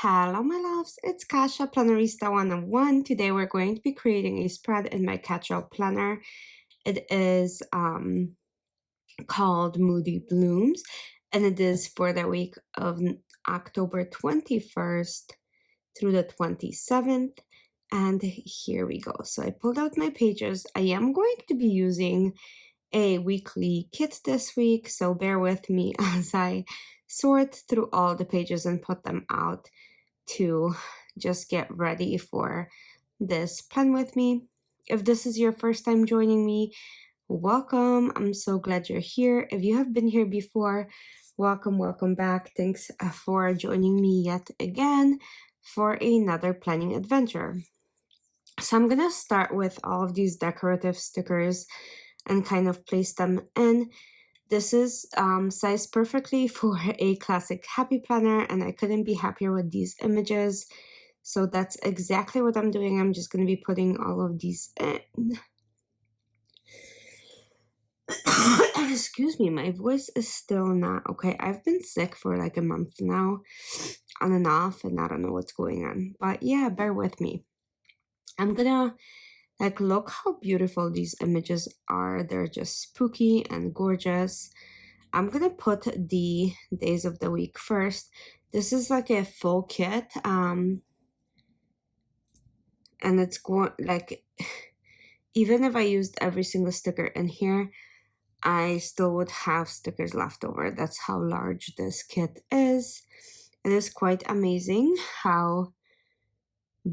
Hello, my loves. It's Kasha, Plannerista 101. Today we're going to be creating a spread in my catch-all planner. It is called Moody Blooms, and it is for the week of October 21st through the 27th. And here we go. So I pulled out my pages. I am going to be using a weekly kit this week, so bear with me as I sort through all the pages and put them out to just get ready for this plan with me. If this is your first time joining me, welcome. I'm so glad you're here. If you have been here before, welcome back. Thanks for joining me yet again for another planning adventure. So I'm gonna start with all of these decorative stickers and kind of place them in. This is sized perfectly for a classic happy planner, and I couldn't be happier with these images. So that's exactly what I'm doing. I'm just going to be putting all of these in. Excuse me, my voice is still not okay. I've been sick for like a month now, on and off, and I don't know what's going on. But yeah, bear with me. I'm gonna look how beautiful these images are. They're just spooky and gorgeous. I'm gonna put the days of the week first. This is like a full kit, and it's going even if I used every single sticker in here, I still would have stickers left over. That's how large this kit is. It is quite amazing how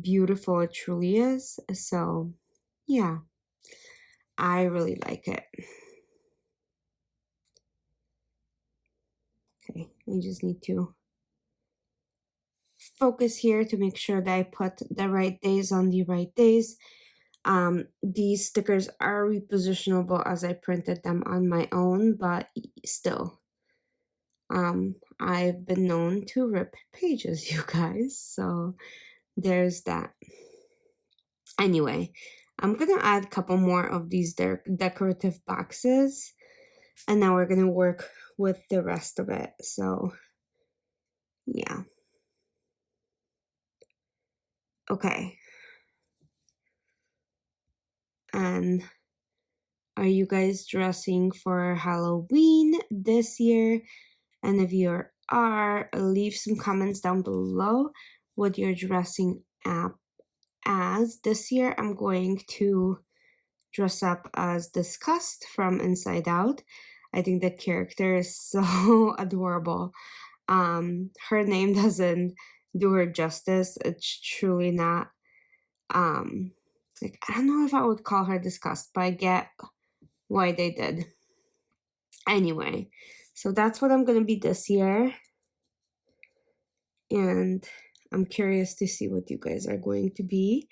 beautiful it truly is. So yeah, I really like it. Okay, I just need to focus here to make sure that I put the right days on the right days. These stickers are repositionable as I printed them on my own, but still, I've been known to rip pages, you guys, so there's that. Anyway, I'm gonna add a couple more of these decorative boxes, and now we're gonna work with the rest of it. So yeah. Okay. And are you guys dressing for Halloween this year? And if you are, leave some comments down below what you're dressing up as. This year, I'm going to dress up as Disgust from Inside Out. I think the character is so adorable. Her name doesn't do her justice. It's truly not. I don't know if I would call her Disgust, but I get why they did. Anyway, so that's what I'm gonna be this year. And I'm curious to see what you guys are going to be.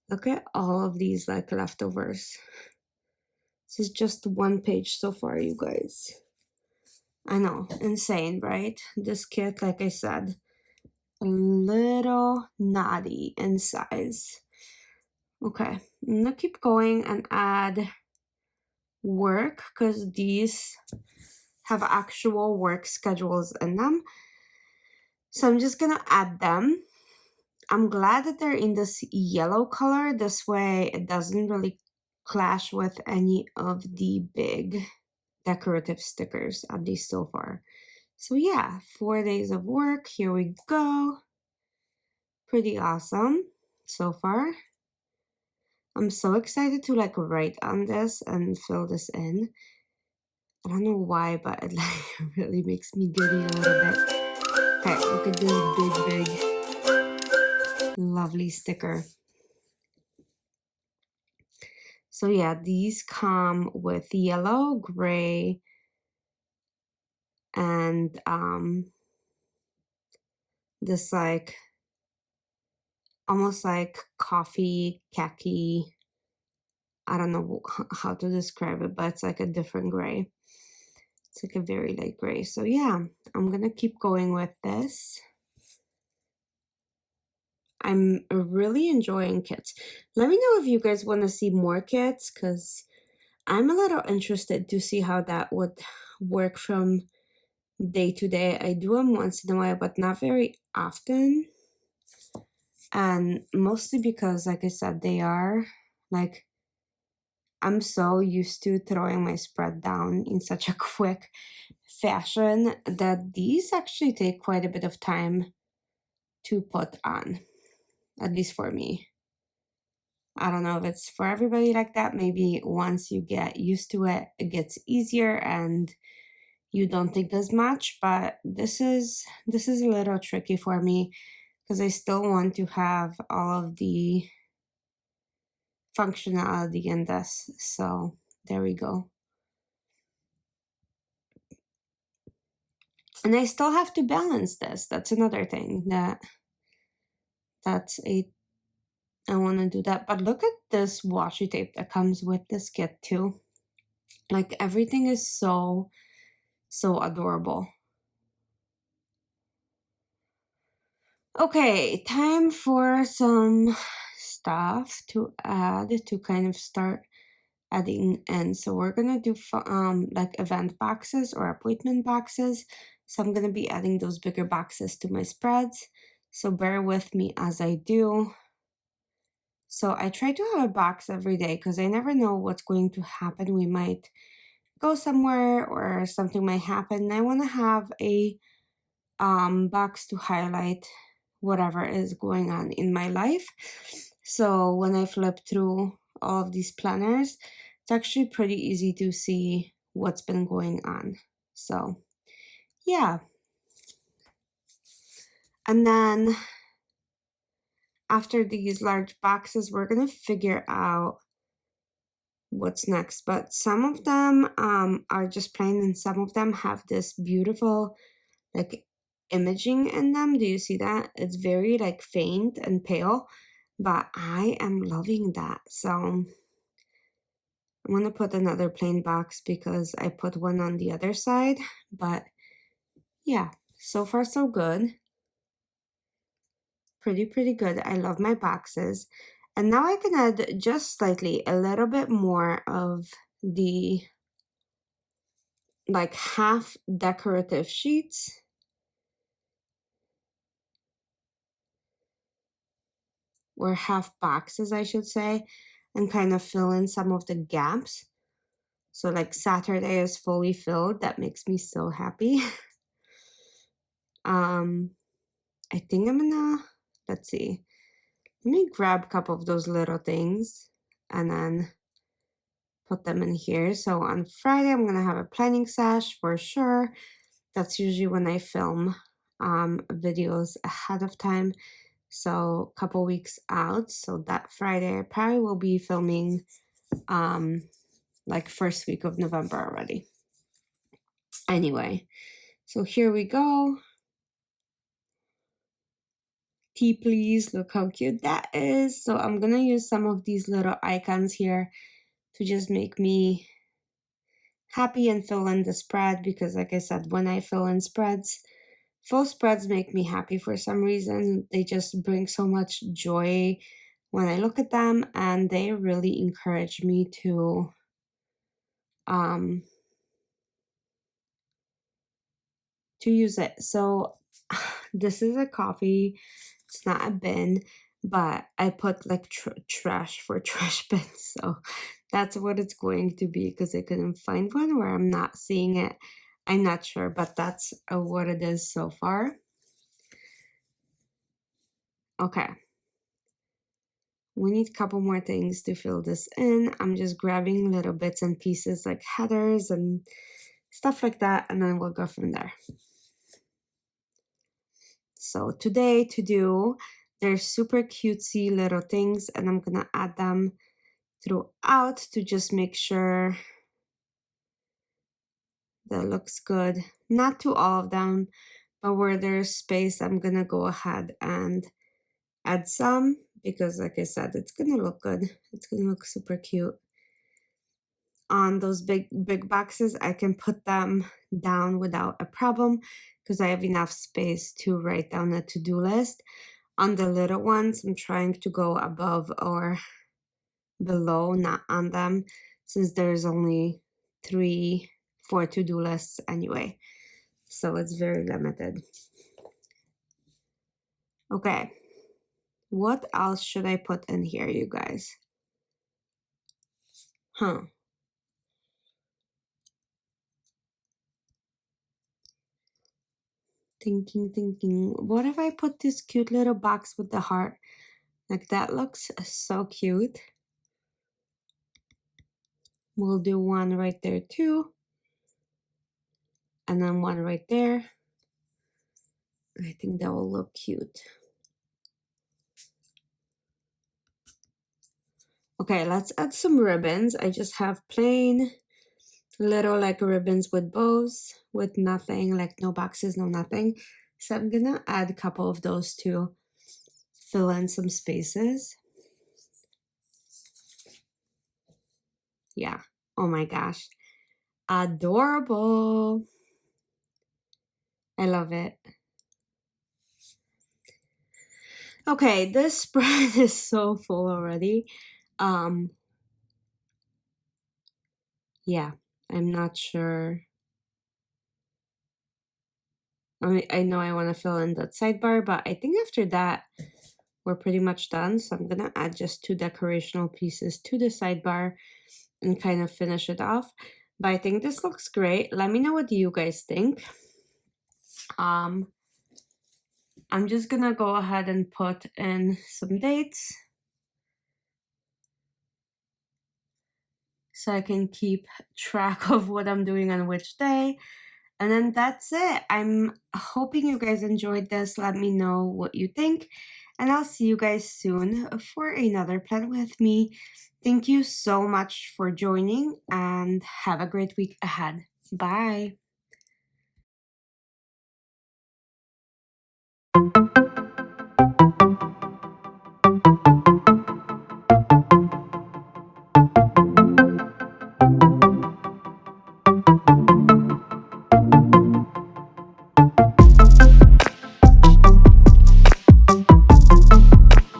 Look at all of these leftovers. This is just one page so far, you guys. I know, insane, right? This kit, like I said, a little naughty in size. Okay, I'm gonna keep going and add work because these have actual work schedules in them. So I'm just gonna add them. I'm glad that they're in this yellow color. This way it doesn't really clash with any of the big decorative stickers, at least so far. So yeah, 4 days of work. Here we go. Pretty awesome so far. I'm so excited to write on this and fill this in. I don't know why, but it really makes me giddy a little bit. Okay, look at this big, lovely sticker. So yeah, these come with yellow, gray, and this almost like coffee, khaki. I don't know how to describe it, but it's like a different gray. It's like a very light gray. So yeah, I'm gonna keep going with this. I'm really enjoying kits. Let me know if you guys want to see more kits, because I'm a little interested to see how that would work from day to day. I do them once in a while, but not very often. And mostly because, like I said, they are like, I'm so used to throwing my spread down in such a quick fashion that these actually take quite a bit of time to put on, at least for me. I don't know if it's for everybody like that. Maybe once you get used to it, it gets easier and you don't think as much, but this is a little tricky for me because I still want to have all of the functionality in this. So there we go. And I still have to balance this. That's another thing that's a I want to do that. But look at this washi tape that comes with this kit too. Like everything is so adorable. Okay, time for some stuff to add to kind of start adding in. So we're gonna do like event boxes or appointment boxes. So I'm gonna be adding those bigger boxes to my spreads. So bear with me as I do. So I try to have a box every day because I never know what's going to happen. We might go somewhere or something might happen. I want to have a box to highlight whatever is going on in my life. So when I flip through all of these planners, it's actually pretty easy to see what's been going on. So yeah. And then after these large boxes, we're going to figure out what's next. But some of them are just plain and some of them have this beautiful like imaging in them. Do you see that? It's very like faint and pale, but I am loving that. So I'm going to put another plain box because I put one on the other side. But yeah, so far so good. Pretty good. I love my boxes. And now I can add just slightly a little bit more of the like half decorative sheets. Or half boxes, I should say, and kind of fill in some of the gaps. So like Saturday is fully filled. That makes me so happy. I think I'm gonna, let's see, let me grab a couple of those little things and then put them in here. So on Friday, I'm gonna have a planning sesh for sure. That's usually when I film videos ahead of time. So a couple weeks out. So that Friday, I probably will be filming like first week of November already. Anyway, so here we go. Tea, please. Look how cute that is. So I'm gonna use some of these little icons here to just make me happy and fill in the spread because like I said, when I fill in spreads, full spreads make me happy for some reason. They just bring so much joy when I look at them and they really encourage me to use it. So this is a coffee. It's not a bin, but I put like trash for trash bins. So that's what it's going to be because I couldn't find one where I'm not seeing it. I'm not sure, but that's what it is so far. Okay. We need a couple more things to fill this in. I'm just grabbing little bits and pieces like headers and stuff like that, and then we'll go from there. So today to do, they're super cutesy little things, and I'm gonna add them throughout to just make sure that looks good. Not to all of them, but where there's space, I'm gonna go ahead and add some because like I said, it's gonna look good. It's gonna look super cute. On those big boxes, I can put them down without a problem because I have enough space to write down a to-do list. On the little ones, I'm trying to go above or below, not on them, since there's only 4 to-do lists anyway. So it's very limited. Okay, What else should I put in here, you guys? Huh. Thinking. What if I put this cute little box with the heart? Like, that looks so cute. We'll do one right there too. And then one right there. I think that will look cute. Okay, let's add some ribbons. I just have plain little like ribbons with bows, with nothing, like no boxes, no nothing. So I'm gonna add a couple of those to fill in some spaces. Yeah. Oh my gosh. Adorable. I love it. Okay, this spread is so full already. Yeah, I'm not sure. I know I want to fill in that sidebar, but I think after that, we're pretty much done. So I'm gonna add just 2 decorational pieces to the sidebar and kind of finish it off. But I think this looks great. Let me know what you guys think. I'm just gonna go ahead and put in some dates so I can keep track of what I'm doing on which day. And then that's it. I'm hoping you guys enjoyed this. Let me know what you think. And I'll see you guys soon for another Plan With Me. Thank you so much for joining and have a great week ahead. Bye.